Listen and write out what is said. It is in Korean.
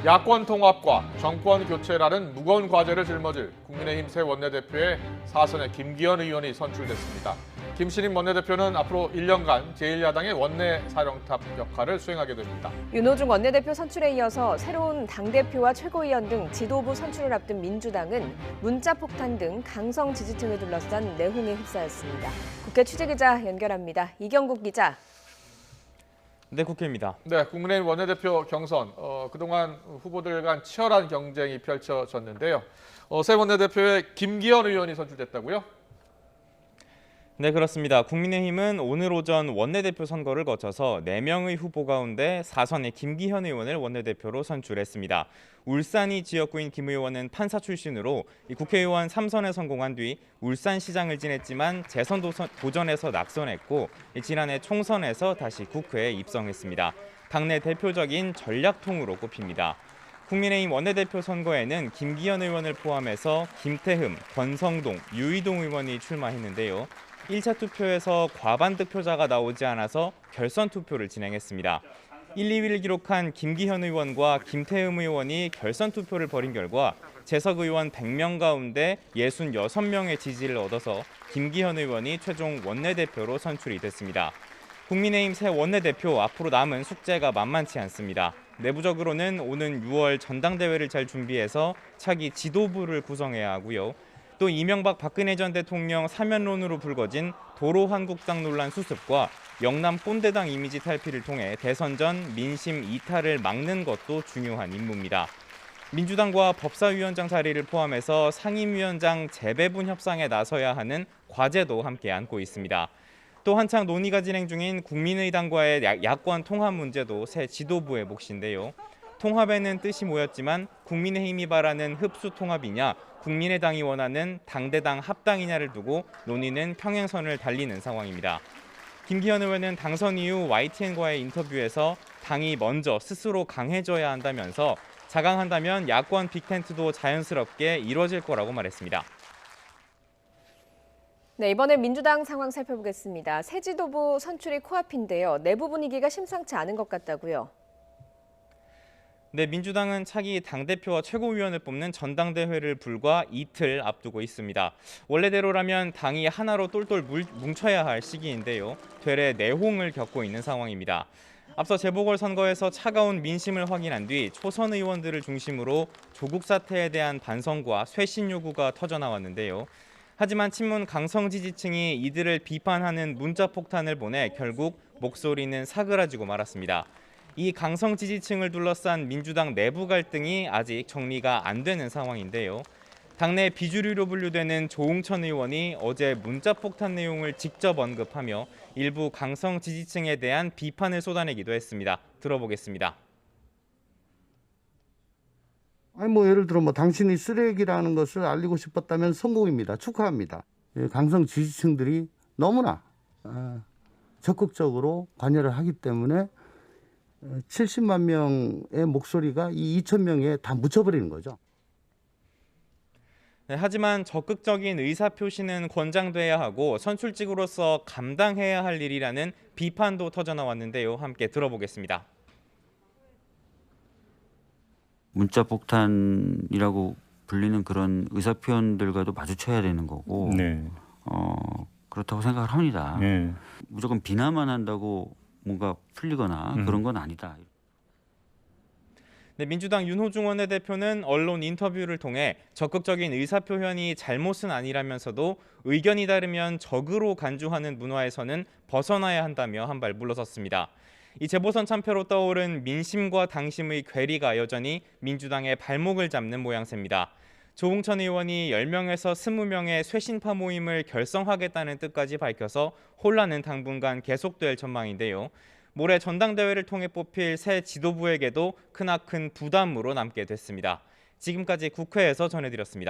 야권 통합과 정권 교체라는 무거운 과제를 짊어질 국민의힘 새 원내대표의 사선에 김기현 의원이 선출됐습니다. 김신임 원내대표는 앞으로 1년간 제1야당의 원내 사령탑 역할을 수행하게 됩니다. 윤호중 원내대표 선출에 이어서 새로운 당대표와 최고위원 등 지도부 선출을 앞둔 민주당은 문자폭탄 등 강성 지지층을 둘러싼 내홍에 휩싸였습니다. 국회 취재기자 연결합니다. 이경국 기자. 네, 국회입니다. 네, 국민의힘 원내대표 경선 그동안 후보들 간 치열한 경쟁이 펼쳐졌는데요. 새 원내대표에 김기현 의원이 선출됐다고요? 네, 그렇습니다. 국민의힘은 오늘 오전 원내대표 선거를 거쳐서 4명의 후보 가운데 사선의 김기현 의원을 원내대표로 선출했습니다. 울산이 지역구인 김 의원은 판사 출신으로 국회의원 3선에 성공한 뒤 울산시장을 지냈지만 재선 도전에서 낙선했고 지난해 총선에서 다시 국회에 입성했습니다. 당내 대표적인 전략통으로 꼽힙니다. 국민의힘 원내대표 선거에는 김기현 의원을 포함해서 김태흠, 권성동, 유이동 의원이 출마했는데요. 1차 투표에서 과반 득표자가 나오지 않아서 결선 투표를 진행했습니다. 1, 2위를 기록한 김기현 의원과 김태흠 의원이 결선 투표를 벌인 결과 재석 의원 100명 가운데 66명의 지지를 얻어서 김기현 의원이 최종 원내대표로 선출이 됐습니다. 국민의힘 새 원내대표 앞으로 남은 숙제가 만만치 않습니다. 내부적으로는 오는 6월 전당대회를 잘 준비해서 차기 지도부를 구성해야 하고요. 또 이명박 박근혜 전 대통령 사면론으로 불거진 도로 한국당 논란 수습과 영남 꼰대당 이미지 탈피를 통해 대선 전 민심 이탈을 막는 것도 중요한 임무입니다. 민주당과 법사위원장 자리를 포함해서 상임위원장 재배분 협상에 나서야 하는 과제도 함께 안고 있습니다. 또 한창 논의가 진행 중인 국민의당과의 야권 통합 문제도 새 지도부의 몫인데요. 통합에는 뜻이 모였지만 국민의힘이 바라는 흡수 통합이냐 국민의당이 원하는 당대당 합당이냐를 두고 논의는 평행선을 달리는 상황입니다. 김기현 의원은 당선 이후 YTN과의 인터뷰에서 당이 먼저 스스로 강해져야 한다면서 자강한다면 야권 빅텐트도 자연스럽게 이뤄질 거라고 말했습니다. 네, 이번엔 민주당 상황 살펴보겠습니다. 새 지도부 선출이 코앞인데요. 내부 분위기가 심상치 않은 것 같다고요. 네, 민주당은 차기 당대표와 최고위원을 뽑는 전당대회를 불과 이틀 앞두고 있습니다. 원래대로라면 당이 하나로 똘똘 뭉쳐야 할 시기인데요. 되레 내홍을 겪고 있는 상황입니다. 앞서 재보궐선거에서 차가운 민심을 확인한 뒤 초선 의원들을 중심으로 조국 사태에 대한 반성과 쇄신 요구가 터져나왔는데요. 하지만 친문 강성 지지층이 이들을 비판하는 문자폭탄을 보내 결국 목소리는 사그라지고 말았습니다. 이 강성 지지층을 둘러싼 민주당 내부 갈등이 아직 정리가 안 되는 상황인데요. 당내 비주류로 분류되는 조응천 의원이 어제 문자폭탄 내용을 직접 언급하며 일부 강성 지지층에 대한 비판을 쏟아내기도 했습니다. 들어보겠습니다. 아니 예를 들어 당신이 쓰레기라는 것을 알리고 싶었다면 성공입니다. 축하합니다. 강성 지지층들이 너무나 적극적으로 관여를 하기 때문에 70만 명의 목소리가 이 2천 명에 다 묻혀버리는 거죠. 네, 하지만 적극적인 의사표시는 권장돼야 하고 선출직으로서 감당해야 할 일이라는 비판도 터져나왔는데요. 함께 들어보겠습니다. 문자폭탄이라고 불리는 그런 의사표현들과도 마주쳐야 되는 거고 네. 그렇다고 생각을 합니다. 네. 무조건 비난만 한다고 뭔가 풀리거나 그런 건 아니다. 네, 민주당 윤호중 원내대표는 언론 인터뷰를 통해 적극적인 의사표현이 잘못은 아니라면서도 의견이 다르면 적으로 간주하는 문화에서는 벗어나야 한다며 한 발 물러섰습니다. 이 재보선 참패로 떠오른 민심과 당심의 괴리가 여전히 민주당의 발목을 잡는 모양새입니다. 조응천 의원이 10명에서 20명의 쇄신파 모임을 결성하겠다는 뜻까지 밝혀서 혼란은 당분간 계속될 전망인데요. 모레 전당대회를 통해 뽑힐 새 지도부에게도 크나큰 부담으로 남게 됐습니다. 지금까지 국회에서 전해드렸습니다.